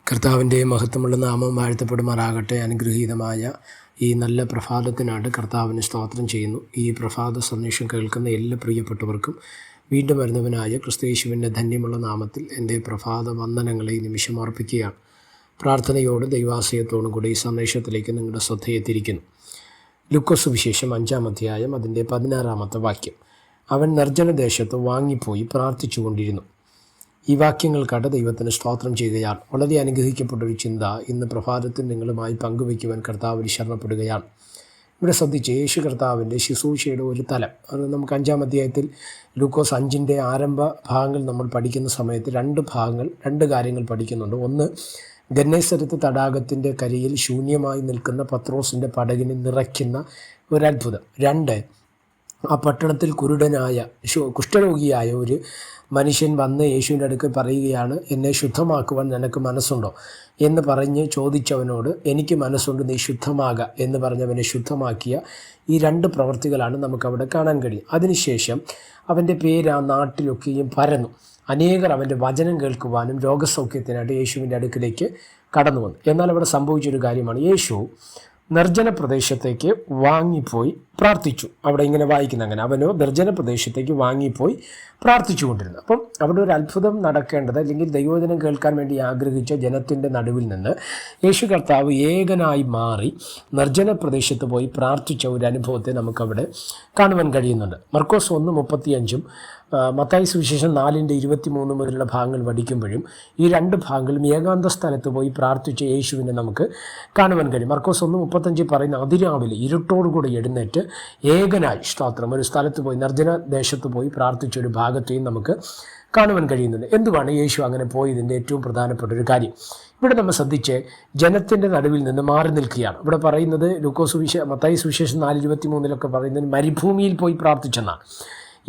കർത്താവിൻ്റെ മഹത്വമുള്ള നാമം വാഴ്ത്തപ്പെടുമാറാകട്ടെ. അനുഗ്രഹീതമായ ഈ നല്ല പ്രഭാതത്തിനായിട്ട് കർത്താവിന് സ്തോത്രം ചെയ്യുന്നു. ഈ പ്രഭാത സന്ദേശം കേൾക്കുന്ന എല്ലാ പ്രിയപ്പെട്ടവർക്കും വീണ്ടും വരുന്നവനായ ക്രിസ്തുയേശുവിൻ്റെ ധന്യമുള്ള നാമത്തിൽ എൻ്റെ പ്രഭാത വന്ദനങ്ങളെ ഈ നിമിഷം അർപ്പിക്കുകയാണ്. പ്രാർത്ഥനയോട് ദൈവാശ്രയത്തോടും കൂടി ഈ സന്ദേശത്തിലേക്ക് നിങ്ങളുടെ ശ്രദ്ധയെത്തിയിരിക്കുന്നു. ലൂക്കോസ് സുവിശേഷം 5-ാം അധ്യായം അതിൻ്റെ 16-ാമത്തെ വാക്യം. അവൻ നിർജ്ജനദേശത്ത് വാങ്ങിപ്പോയി പ്രാർത്ഥിച്ചു കൊണ്ടിരുന്നു. ഈ വാക്യങ്ങൾക്കായിട്ട് ദൈവത്തിന് സ്തോത്രം ചെയ്യുകയാണ്. വളരെ അനുഗ്രഹിക്കപ്പെട്ടൊരു ചിന്ത ഇന്ന് പ്രഭാതത്തിൽ നിങ്ങളുമായി പങ്കുവയ്ക്കുവാൻ കർത്താവിൽ ശരണപ്പെടുകയാണ്. ഇവിടെ ശ്രദ്ധിച്ച് യേശു കർത്താവിൻ്റെ ശുശ്രൂഷയുടെ ഒരു തലം, അത് നമുക്ക് 5-ാം അധ്യായത്തിൽ ലൂക്കോസ് 5-ൻ്റെ ആരംഭ ഭാഗങ്ങൾ നമ്മൾ പഠിക്കുന്ന സമയത്ത് രണ്ട് കാര്യങ്ങൾ പഠിക്കുന്നുണ്ട്. ഒന്ന്, ഗന്നേസരത്ത് തടാകത്തിൻ്റെ കരയിൽ ശൂന്യമായി നിൽക്കുന്ന പത്രോസിൻ്റെ പടകിനെ നിറയ്ക്കുന്ന ഒരത്ഭുതം. 2, ആ പട്ടണത്തിൽ കുരുടനായ കുഷ്ഠരോഗിയായ ഒരു മനുഷ്യൻ വന്ന് യേശുവിൻ്റെ അടുക്കൽ പറയുകയാണ്, എന്നെ ശുദ്ധമാക്കുവാൻ നിനക്ക് മനസ്സുണ്ടോ എന്ന് പറഞ്ഞ് ചോദിച്ചവനോട്, എനിക്ക് മനസ്സുണ്ട്, നീ ശുദ്ധമാക എന്ന് പറഞ്ഞവനെ ശുദ്ധമാക്കിയ ഈ 2 പ്രവൃത്തികളാണ് നമുക്കവിടെ കാണാൻ കഴിയും. അതിനുശേഷം അവൻ്റെ പേര് ആ നാട്ടിലൊക്കെയും പരന്നു. അനേകർ അവൻ്റെ വചനം കേൾക്കുവാനും രോഗസൗഖ്യത്തിനായിട്ട് യേശുവിൻ്റെ അടുക്കിലേക്ക് കടന്നു വന്നു. എന്നാൽ അവിടെ സംഭവിച്ചൊരു കാര്യമാണ്, യേശു നിർജ്ജന പ്രദേശത്തേക്ക് വാങ്ങിപ്പോയി പ്രാർത്ഥിച്ചു. അവിടെ ഇങ്ങനെ വായിക്കുന്ന അങ്ങനെ, അവനോ നിർജ്ജന പ്രദേശത്തേക്ക് വാങ്ങിപ്പോയി പ്രാർത്ഥിച്ചു കൊണ്ടിരുന്നു. അപ്പം അവിടെ ഒരു അത്ഭുതം നടക്കേണ്ടത്, അല്ലെങ്കിൽ ദൈവവചനം കേൾക്കാൻ വേണ്ടി ആഗ്രഹിച്ച ജനത്തിൻ്റെ നടുവിൽ നിന്ന് യേശു കർത്താവ് ഏകനായി മാറി നിർജ്ജന പ്രദേശത്ത് പോയി പ്രാർത്ഥിച്ച ഒരു അനുഭവത്തെ നമുക്കവിടെ കാണുവാൻ കഴിയുന്നുണ്ട്. മർക്കോസ് 1:35 മത്തായി സുവിശേഷം 4:23 മുതലുള്ള ഭാഗങ്ങൾ പഠിക്കുമ്പോഴും ഈ 2 ഭാഗങ്ങളും ഏകാന്ത സ്ഥലത്ത് പോയി പ്രാർത്ഥിച്ച യേശുവിനെ നമുക്ക് കാണുവാൻ കഴിയും. മർക്കോസ് 1:35 പറയുന്ന, അതിരാവിലെ ഇരുട്ടോടുകൂടി എഴുന്നേറ്റ് ഏകനായി സ്തോത്രം ഒരു സ്ഥലത്ത് പോയി നിർജ്ജന ദേശത്ത് പോയി പ്രാർത്ഥിച്ച ഒരു ഭാഗത്തെയും നമുക്ക് കാണുവാൻ കഴിയുന്നുണ്ട്. എന്തുവാണ് യേശു അങ്ങനെ പോയതിൻ്റെ ഏറ്റവും പ്രധാനപ്പെട്ട ഒരു കാര്യം? ഇവിടെ നമ്മൾ ശ്രദ്ധിച്ച് ജനത്തിൻ്റെ നടുവിൽ നിന്ന് മാറി നിൽക്കുകയാണ്. ഇവിടെ പറയുന്നത് മത്തായി സുവിശേഷം 4:23 പറയുന്നത് മരുഭൂമിയിൽ പോയി പ്രാർത്ഥിച്ചെന്നാണ്.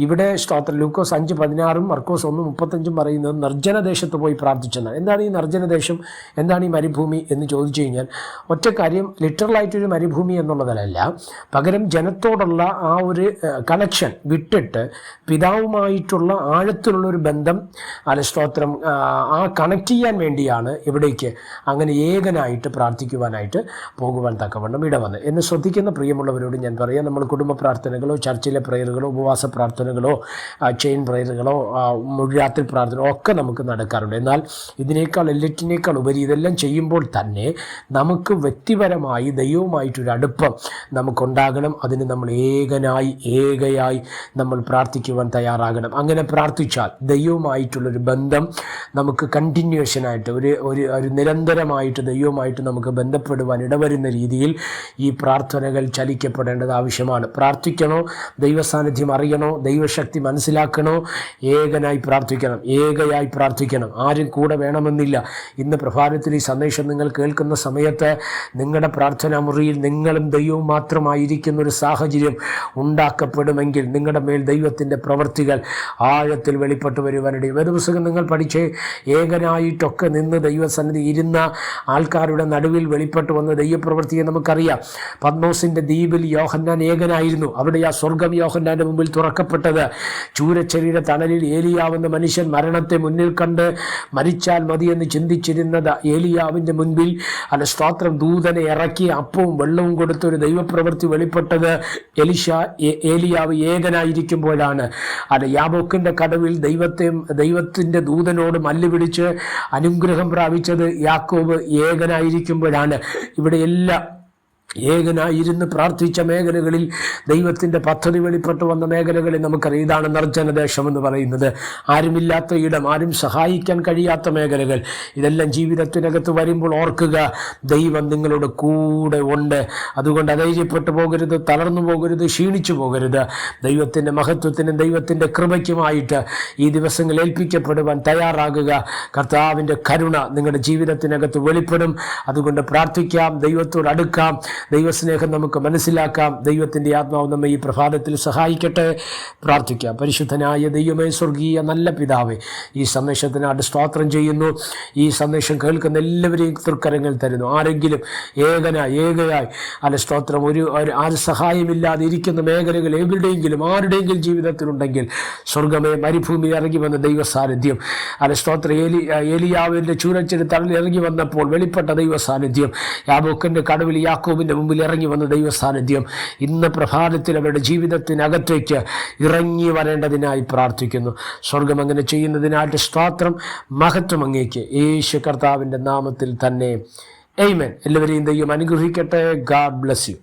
ഇവിടെ സ്തോത്രം ലൂക്കോസ് 5:16 മർക്കോസ് 1:35 പറയുന്നത് നിർജ്ജനദേശത്ത് പോയി പ്രാർത്ഥിച്ചെന്നാണ്. എന്താണ് ഈ നിർജ്ജനദേശം, എന്താണ് ഈ മരുഭൂമി എന്ന് ചോദിച്ചു കഴിഞ്ഞാൽ, ഒറ്റ കാര്യം, ലിറ്ററലായിട്ടൊരു മരുഭൂമി എന്നുള്ളതല്ല, പകരം ജനത്തോടുള്ള ആ ഒരു കണക്ഷൻ വിട്ടിട്ട് പിതാവുമായിട്ടുള്ള ആഴത്തിലുള്ള ഒരു ബന്ധം സ്തോത്രം ആ കണക്ട് ചെയ്യാൻ വേണ്ടിയാണ് ഇവിടേക്ക് അങ്ങനെ ഏകനായിട്ട് പ്രാർത്ഥിക്കുവാനായിട്ട് പോകുവാൻ തക്കവണ്ണം ഇടവന്ന്. എന്നെ ശ്രദ്ധിക്കുന്ന പ്രിയമുള്ളവരോട് ഞാൻ പറയാം, നമ്മൾ കുടുംബ പ്രാർത്ഥനകളോ ചർച്ചിലെ പ്രയറുകളോ ഉപവാസ പ്രാർത്ഥനകളോ ചെയിൻ പ്രയറുകളോ രാത്രി പ്രാർത്ഥനകളോ ഒക്കെ നമുക്ക് നടക്കാറുണ്ട്. എന്നാൽ എല്ലാറ്റിനേക്കാൾ ഉപരി ഇതെല്ലാം ചെയ്യുമ്പോൾ തന്നെ നമുക്ക് വ്യക്തിപരമായി ദൈവവുമായിട്ടൊരു അടുപ്പം നമുക്കുണ്ടാകണം. അതിന് നമ്മൾ ഏകയായി നമ്മൾ പ്രാർത്ഥിക്കുവാൻ തയ്യാറാകണം. അങ്ങനെ പ്രാർത്ഥിച്ചാൽ ദൈവവുമായിട്ടുള്ളൊരു ബന്ധം നമുക്ക് കണ്ടിന്യൂഷനായിട്ട് ഒരു നിരന്തരമായിട്ട് ദൈവവുമായിട്ട് നമുക്ക് ബന്ധപ്പെടുവാൻ ഇടവരുന്ന രീതിയിൽ ഈ പ്രാർത്ഥനകൾ ചലിക്കപ്പെടേണ്ടത് ആവശ്യമാണ്. പ്രാർത്ഥിക്കണോ, ദൈവസാന്നിധ്യം അറിയണോ, ദൈവശക്തി മനസ്സിലാക്കണോ, ഏകയായി പ്രാർത്ഥിക്കണം. ആരും കൂടെ വേണമെന്നില്ല. ഇന്ന് പ്രഭാതത്തിൽ ഈ സന്ദേശം നിങ്ങൾ കേൾക്കുന്ന സമയത്ത് നിങ്ങളുടെ പ്രാർത്ഥനാ മുറിയിൽ നിങ്ങളും ദൈവവും മാത്രമായിരിക്കുന്ന ഒരു സാഹചര്യം ഉണ്ടാക്കപ്പെടുമെങ്കിൽ നിങ്ങളുടെ മേൽ ദൈവത്തിൻ്റെ പ്രവൃത്തികൾ ആഴത്തിൽ വെളിപ്പെട്ടു വരുവാനിടയും. വേദപുസ്തകം നിങ്ങൾ പഠിച്ച് ഏകനായിട്ടൊക്കെ നിന്ന് ദൈവസന്നിധി ഇരുന്ന ആൾക്കാരുടെ നടുവിൽ വെളിപ്പെട്ടു വന്ന ദൈവപ്രവൃത്തിയെ നമുക്കറിയാം. പത്മോസിൻ്റെ ദ്വീപിൽ യോഹന്നാൻ ഏകനായിരുന്നു. അവിടെ ആ സ്വർഗം യോഹന്നാൻ്റെ മുമ്പിൽ തുറക്കപ്പെട്ടത്. ചൂരച്ചെറിയ തണലിൽ ഏലിയാവെന്ന മനുഷ്യൻ മരണത്തെ മുന്നിൽ കണ്ട് മരിച്ചാൽ മതിയെന്ന് ചിന്തിച്ചിരുന്നത് ഏലിയാവിൻ്റെ മുൻപിൽ സ്തോത്രം ദൂതനെ ഇറക്കി അപ്പവും വെള്ളവും കൊടുത്തൊരു ദൈവപ്രവൃത്തി വെളിപ്പെട്ടത് ഏലിയാവ് ഏകനായിരിക്കുമ്പോഴാണ്. യാബോക്കിൻ്റെ കടവിൽ ദൈവത്തിൻ്റെ ദൂതനോട് മല്ലുപിടിച്ച് അനുഗ്രഹം പ്രാപിച്ചത് യാക്കോബ് ഏകനായിരിക്കുമ്പോഴാണ്. ഇവിടെ എല്ലാം ഏകനായിരുന്ന് പ്രാർത്ഥിച്ച മേഖലകളിൽ ദൈവത്തിൻ്റെ പദ്ധതി വെളിപ്പെട്ടു വന്ന മേഖലകളിൽ നമുക്കറിയാം. ഇതാണ് നിർജ്ജനദേശം എന്ന് പറയുന്നത്. ആരുമില്ലാത്ത ഇടം, ആരും സഹായിക്കാൻ കഴിയാത്ത മേഖലകൾ. ഇതെല്ലാം ജീവിതത്തിനകത്ത് വരുമ്പോൾ ഓർക്കുക, ദൈവം നിങ്ങളുടെ കൂടെ ഉണ്ട്. അതുകൊണ്ട് അധൈര്യപ്പെട്ടു പോകരുത്, തളർന്നു പോകരുത്, ക്ഷീണിച്ചു പോകരുത്. ദൈവത്തിൻ്റെ മഹത്വത്തിനും ദൈവത്തിൻ്റെ കൃപയ്ക്കുമായിട്ട് ഈ ദിവസങ്ങൾ ഏൽപ്പിക്കപ്പെടുവാൻ തയ്യാറാകുക. കർത്താവിൻ്റെ കരുണ നിങ്ങളുടെ ജീവിതത്തിനകത്ത് വെളിപ്പെടും. അതുകൊണ്ട് പ്രാർത്ഥിക്കാം, ദൈവത്തോട് അടുക്കാം. ദൈവസ്നേഹം നമുക്ക് മനസ്സിലാക്കാം. ദൈവത്തിൻ്റെ ആത്മാവ് നമ്മെ ഈ പ്രഭാതത്തിൽ സഹായിക്കട്ടെ. പ്രാർത്ഥിക്കാം. പരിശുദ്ധനായ ദൈവമേ, സ്വർഗീയ നല്ല പിതാവേ, ഈ സന്ദേശത്തിനായിട്ട് സ്തോത്രം ചെയ്യുന്നു. ഈ സന്ദേശം കേൾക്കുന്ന എല്ലാവരെയും തൃക്കരങ്ങൾ തരുന്നു. ആരെങ്കിലും ഏകയായി അല്ല സ്തോത്രം ആര് സഹായമില്ലാതെ ഇരിക്കുന്ന മേഖലകൾ എവിടെയെങ്കിലും ആരുടെയെങ്കിലും ജീവിതത്തിലുണ്ടെങ്കിൽ സ്വർഗമേ, മരുഭൂമിയിൽ ഇറങ്ങി വന്ന ദൈവ സാന്നിധ്യം, അല്ല സ്തോത്രം ഏലിയാവിൻ്റെ ചൂരച്ചെടുത്ത് ഇറങ്ങി വന്നപ്പോൾ വെളിപ്പെട്ട ദൈവ സാന്നിധ്യം, യാബോക്കിൻ്റെ കടവിൽ യാക്കോബിൻ്റെ മുമ്പിൽ ഇറങ്ങി വന്ന ദൈവ സാന്നിധ്യം ഇന്ന് പ്രഭാതത്തിൽ അവരുടെ ജീവിതത്തിനകത്തേക്ക് ഇറങ്ങി വരേണ്ടതിനായി പ്രാർത്ഥിക്കുന്നു. സ്വർഗം അങ്ങനെ ചെയ്യുന്നതിനായിട്ട് സ്തോത്രം, മഹത്വം അങ്ങേക്ക് യേശു കർത്താവിൻ്റെ നാമത്തിൽ തന്നെ. ആമേൻ. എല്ലാവരെയും ദൈവം അനുഗ്രഹിക്കട്ടെ. God bless you.